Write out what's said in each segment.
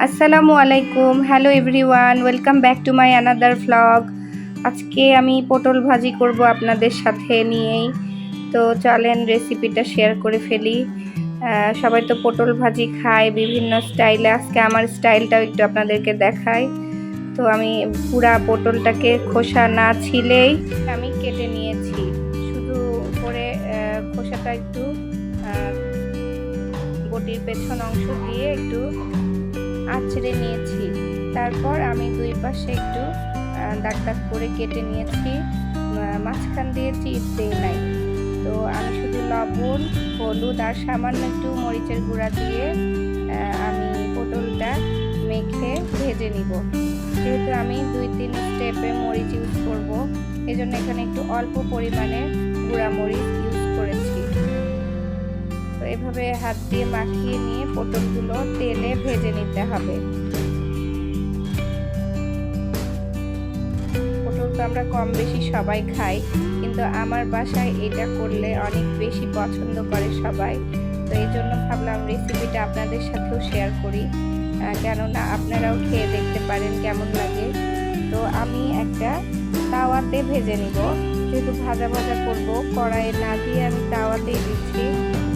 আসসালামু আলাইকুম, hello everyone, welcome back to my another vlog. আজকে আমি পটল ভাজি করব আপনাদের সাথে নিয়েই। তো চলেন রেসিপিটা শেয়ার করে ফেলি। সবাই তো পটল ভাজি খায় বিভিন্ন স্টাইলে, আজকে আমার স্টাইলটাও একটু আপনাদেরকে দেখাই। তো আমি পুরা পটলটাকে খোসা না ছিলেই আমি কেটে নিয়েছি, শুধু করে খোসাটা একটু বটির পেছন অংশ দিয়ে একটু আঁচড়ে নিয়েছি। তারপর আমি দুই পাশে একটু দাগ দাগ করে কেটে নিয়েছি, মাঝখান দিয়ে চিপ দেই নাই। তো আমি শুধু লবণ, হলুদ আর সামান্য একটু মরিচের গুঁড়া দিয়ে আমি পটলটা মেখে ভেজে নিব। যেহেতু আমি 2-3 স্টেপে মরিচ ইউজ করব, এই জন্য এখানে একটু অল্প পরিমাণে গুঁড়া মরিচ ইউজ করেছি। তো এভাবে হাত দিয়ে মাখিয়ে নিয়ে পটলগুলো তেলে ভেজে নিতে হবে। পটল তো আমরা কম বেশি সবাই খাই, কিন্তু আমার বাসায় এটা করলে অনেক বেশি পছন্দ করে সবাই। তো এই জন্য ভাবলাম রেসিপিটা আপনাদের সাথেও শেয়ার করি, কেননা আপনারাও খেয়ে দেখতে পারেন কেমন লাগে। তো আমি একটা তাওয়াতে ভেজে নিব, যেহেতু ভাজা ভাজা করব, কড়াইয়ে না দিয়ে আমি তাওয়াতেই দিচ্ছি।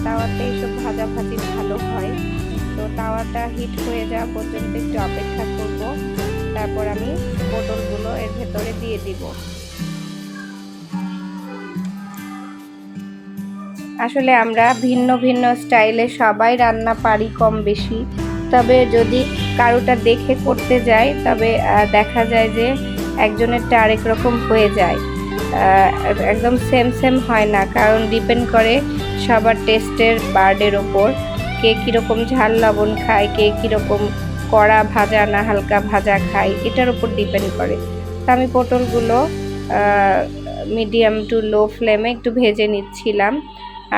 তাওয়াতে এসব ভাজাভাজি ভালো হয়। তো তাওয়াটা হিট হয়ে যাওয়া পর্যন্ত একটু অপেক্ষা করব, তারপর আমি পটলগুলো এর ভেতরে দিয়ে দিব। আসলে আমরা ভিন্ন ভিন্ন স্টাইলে সবাই রান্না পারি কম বেশি, তবে যদি কারোটা দেখে করতে যাই তবে দেখা যায় যে একজনেরটা আরেক রকম হয়ে যায়, একদম সেম সেম হয় না, কারণ ডিপেন্ড করে সবার টেস্টের বার্ডের ওপর। কে কীরকম ঝাল লবণ খায়, কে কীরকম কড়া ভাজা না হালকা ভাজা খায়, এটার উপর ডিপেন্ড করে। তো আমি পটলগুলো মিডিয়াম টু লো ফ্লেমে একটু ভেজে নিচ্ছিলাম।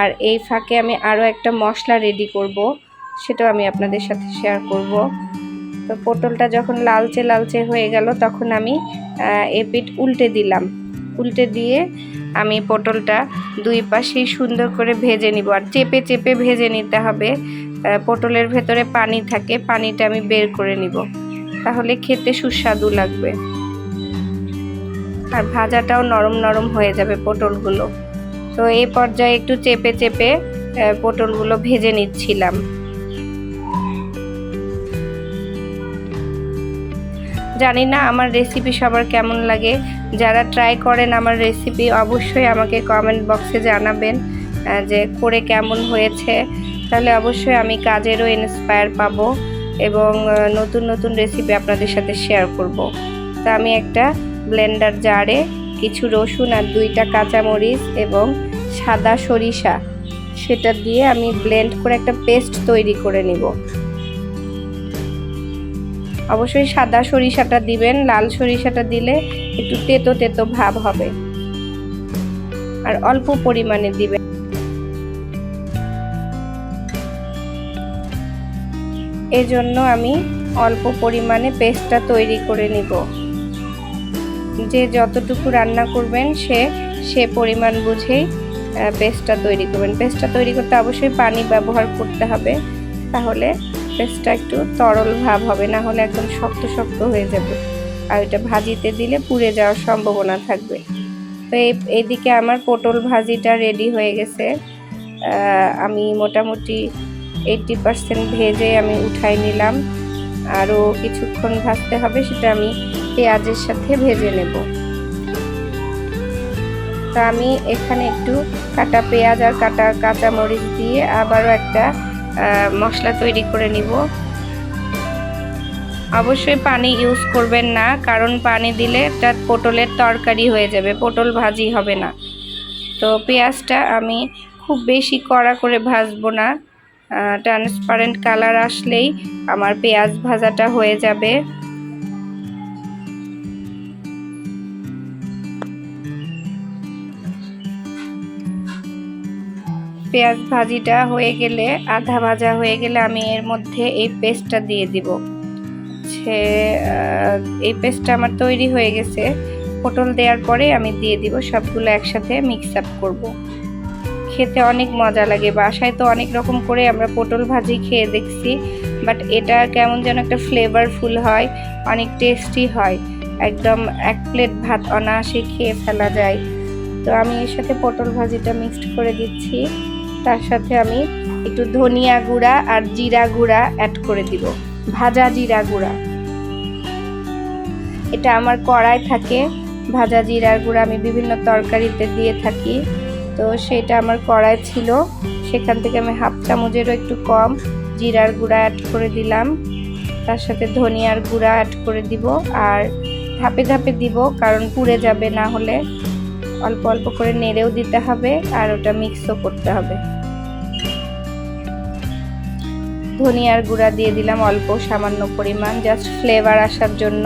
আর এই ফাঁকে আমি আরও একটা মশলা রেডি করব, সেটাও আমি আপনাদের সাথে শেয়ার করব। তো পটলটা যখন লালচে লালচে হয়ে গেল, তখন আমি এপিঠ উল্টে দিলাম। উল্টে দিয়ে আমি পটলটা দুই পাশেই সুন্দর করে ভেজে নিব, আর চেপে চেপে ভেজে নিতে হবে। পটলের ভেতরে পানি থাকে, পানিটা আমি বের করে নিব, তাহলে খেতে সুস্বাদু লাগবে আর ভাজাটাও নরম নরম হয়ে যাবে পটলগুলো। তো এই পর্যায়ে একটু চেপে চেপে পটলগুলো ভেজে নিচ্ছিলাম। জানি না আমার রেসিপি সবার কেমন লাগে, যারা ট্রাই করেন আমার রেসিপি অবশ্যই আমাকে কমেন্ট বক্সে জানাবেন যে করে কেমন হয়েছে। তাহলে অবশ্যই আমি কাজেরও ইন্সপায়ার পাবো এবং নতুন নতুন রেসিপি আপনাদের সাথে শেয়ার করব। তো আমি একটা ব্লেন্ডার জারে কিছু রসুন আর 2টা কাঁচামরিচ এবং সাদা সরিষা, সেটা দিয়ে আমি ব্লেন্ড করে একটা পেস্ট তৈরি করে নিব। অবশ্যই সাদা সরিষাটা দিবেন, লাল সরিষাটা দিলে একটু তেতো তেতো ভাব হবে, আর অল্প পরিমাণে দিবেন। এজন্য আমি অল্প পরিমাণে পেস্টটা তৈরি করে নিব। যে যতটুকু রান্না করবেন সে পরিমাণ বুঝেই পেস্টটা তৈরি করবেন। পেস্টটা তৈরি করতে অবশ্যই পানি ব্যবহার করতে হবে, তাহলে পেস্টটা একটু তরল ভাব হবে, না হলে একদম শক্ত শক্ত হয়ে যাবে, আর এটা ভাজিতে দিলে পুড়ে যাওয়ার সম্ভাবনা থাকবে। তো এইদিকে আমার পটল ভাজিটা রেডি হয়ে গেছে। আমি মোটামুটি 80% ভেজে আমি উঠাই নিলাম, আরও কিছুক্ষণ ভাজতে হবে, সেটা আমি পেঁয়াজের সাথে ভেজে নেব। তো আমি এখানে একটু কাটা পেঁয়াজ আর কাটা কাঁচামরিচ দিয়ে আবারও একটা মশলা তৈরি করে নিব। অবশ্যই পানি ইউজ করবেন না, কারণ পানি দিলে এটা পটলের তরকারি হয়ে যাবে, পটল ভাজি হবে না। তো পেঁয়াজটা আমি খুব বেশি কড়া করে ভাজবো না, ট্রান্সপারেন্ট কালার আসলেই আমার পেঁয়াজ ভাজাটা হয়ে যাবে। পেঁয়াজ ভাজিটা হয়ে গেলে, আধা ভাজা হয়ে গেলে আমি এর মধ্যে এই পেস্টটা দিয়ে দিব। এই পেস্টটা আমার তৈরি হয়ে গেছে। পটল দেওয়ার পরে আমি দিয়ে দিব, সবগুলো একসাথে মিক্স আপ করব। খেতে অনেক মজা লাগে। বাসায় তো অনেক রকম করে আমরা পটল ভাজি খেয়ে দেখছি, বাট এটা কেমন যেন একটা ফ্লেভারফুল হয়, অনেক টেস্টি হয়, একদম 1 প্লেট ভাত অনায়াসে খেয়ে ফেলা যায়। তো আমি এর সাথে পটল ভাজিটা মিক্সড করে দিচ্ছি। তার সাথে আমি একটু ধনিয়া গুঁড়া আর জিরা গুঁড়া অ্যাড করে দিব, ভাজা জিরা গুঁড়া। এটা আমার কড়াই থাকে, ভাজা জিরার গুঁড়া আমি বিভিন্ন তরকারিতে দিয়ে থাকি। তো সেটা আমার কড়াই ছিল, সেখান থেকে আমি 1/2 চামচেরও একটু কম জিরার গুঁড়া অ্যাড করে দিলাম। তার সাথে ধনিয়ার গুঁড়া অ্যাড করে দিব, আর ধাপে ধাপে দিব, কারণ পুড়ে যাবে না হলে। অল্প অল্প করে নেড়েও দিতে হবে আর ওটা মিক্সও করতে হবে। ধনিয়ার গুঁড়া দিয়ে দিলাম অল্প সামান্য পরিমাণ, জাস্ট ফ্লেভার আসার জন্য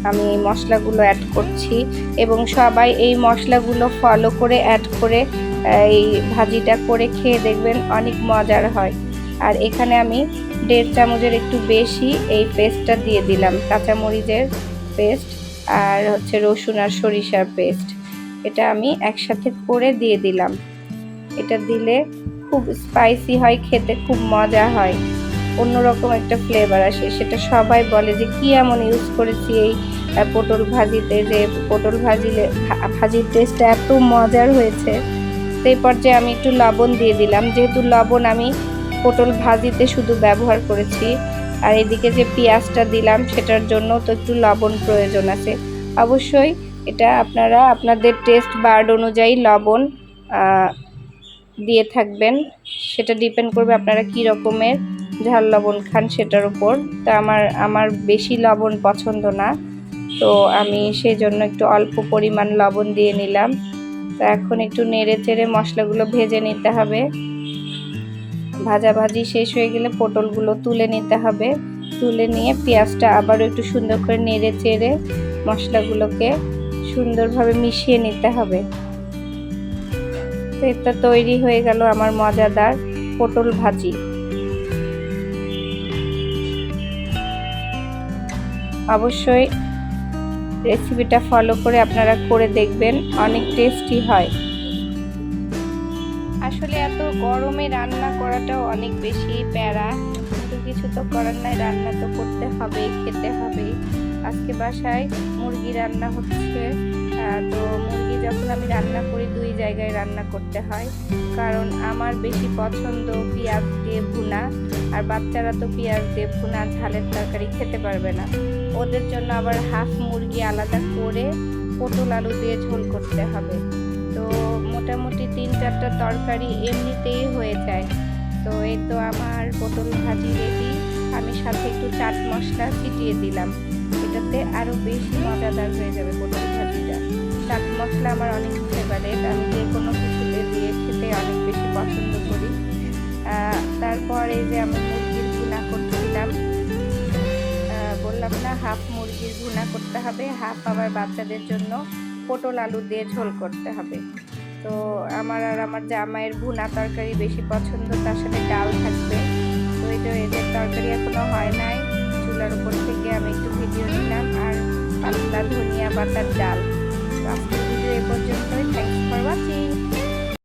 আমি এই মশলাগুলো অ্যাড করছি। এবং সবাই এই মশলাগুলো ফলো করে অ্যাড করে এই ভাজিটা করে খেয়ে দেখবেন, অনেক মজার হয়। আর এখানে আমি 1.5 চামচের একটু বেশি এই পেস্টটা দিয়ে দিলাম, কাঁচামরিচের পেস্ট আর হচ্ছে রসুন আর সরিষার পেস্ট। এটা আমি একসাথে করে দিয়ে দিলাম। এটা দিলে খুব স্পাইসি হয়, খেতে খুব মজা হয়, অন্যরকম একটা ফ্লেভার আসে। সেটা সবাই বলে যে কি এমন ইউজ করেছি এই পটল ভাজিতে, যে পটল ভাজির টেস্টটা এত মজার হয়েছে। সেই পর্যায়ে আমি একটু লবণ দিয়ে দিলাম, যেহেতু লবণ আমি পটল ভাজিতে শুধু ব্যবহার করেছি। আর এদিকে যে পেঁয়াজটা দিলাম সেটার জন্য তো একটু লবণ প্রয়োজন আছে। অবশ্যই এটা আপনারা আপনাদের টেস্ট বার্ড অনুযায়ী লবণ দিয়ে থাকবেন, সেটা ডিপেন্ড করবে আপনারা কি রকমের ঝাল লবণ খান সেটার উপর। তো আমার বেশি লবণ পছন্দ না, তো আমি সেই জন্য একটু অল্প পরিমাণ লবণ দিয়ে নিলাম। তো এখন একটু নেড়ে চেড়ে মশলাগুলো ভেজে নিতে হবে। ভাজাভাজি শেষ হয়ে গেলে পটলগুলো তুলে নিতে হবে। তুলে নিয়ে পেঁয়াজটা আবারও একটু সুন্দর করে নেড়ে চেড়ে মশলাগুলোকে সুন্দরভাবে মিশিয়ে নিতে হবে। তো এটা তৈরি হয়ে গেল আমার মজাদার পটল ভাজি। অবশ্যই রেসিপিটা ফলো করে আপনারা করে দেখবেন, অনেক টেস্টি হয়। আসলে এত গরমে রান্না করাটাও অনেক বেশি প্যারা, কিন্তু কিছু তো করার নাই, রান্না তো করতে হবে, খেতে হবে। আজকে বাসায় মুরগি রান্না হচ্ছে। তো মুরগি যখন আমি রান্না করি 2 জায়গায় রান্না করতে হয়, কারণ আমার বেশি পছন্দ পেঁয়াজ দিয়ে ভুনা, আর বাচ্চারা তো পেঁয়াজ দিয়ে ভুনা ঝালের তরকারি খেতে পারবে না। ওদের জন্য আবার হাফ মুরগি আলাদা করে পটল আলু দিয়ে ঝোল করতে হবে। তো মোটামুটি 3-4টা তরকারি এমনিতেই হয়ে যায়। তো এই তো আমার পটল ভাজি রেডি। আমি সাথে একটু চাট মশলা ছিটিয়ে দিলাম, এটাতে আরও বেশি মজাদার হয়ে যাবে পটল ভাজিটা। চাট মশলা আমার অনেক ফেভারিট, আমি যে কোনো কিছুতে দিয়ে খেতে অনেক বেশি পছন্দ করি। তারপর এই যে আমি মুরগির ভুনা করছিলাম, বললাম না হাফ মুরগির ভুনা করতে হবে, হাফ আবার বাচ্চাদের জন্য পটল আলু দিয়ে ঝোল করতে হবে। তো আমার আর আমার জামাইয়ের ভুনা তরকারি বেশি পছন্দ, তার সাথে ডাল থাকবে। তো এই যে এদের তরকারি এখনো হয় নাই, চুলার উপর থেকে আমি একটু ভিডিও নিলাম, আর পাতলা ধনিয়া পাতার ডাল। তো আজকের ভিডিও এ পর্যন্তই। Thanks for watching.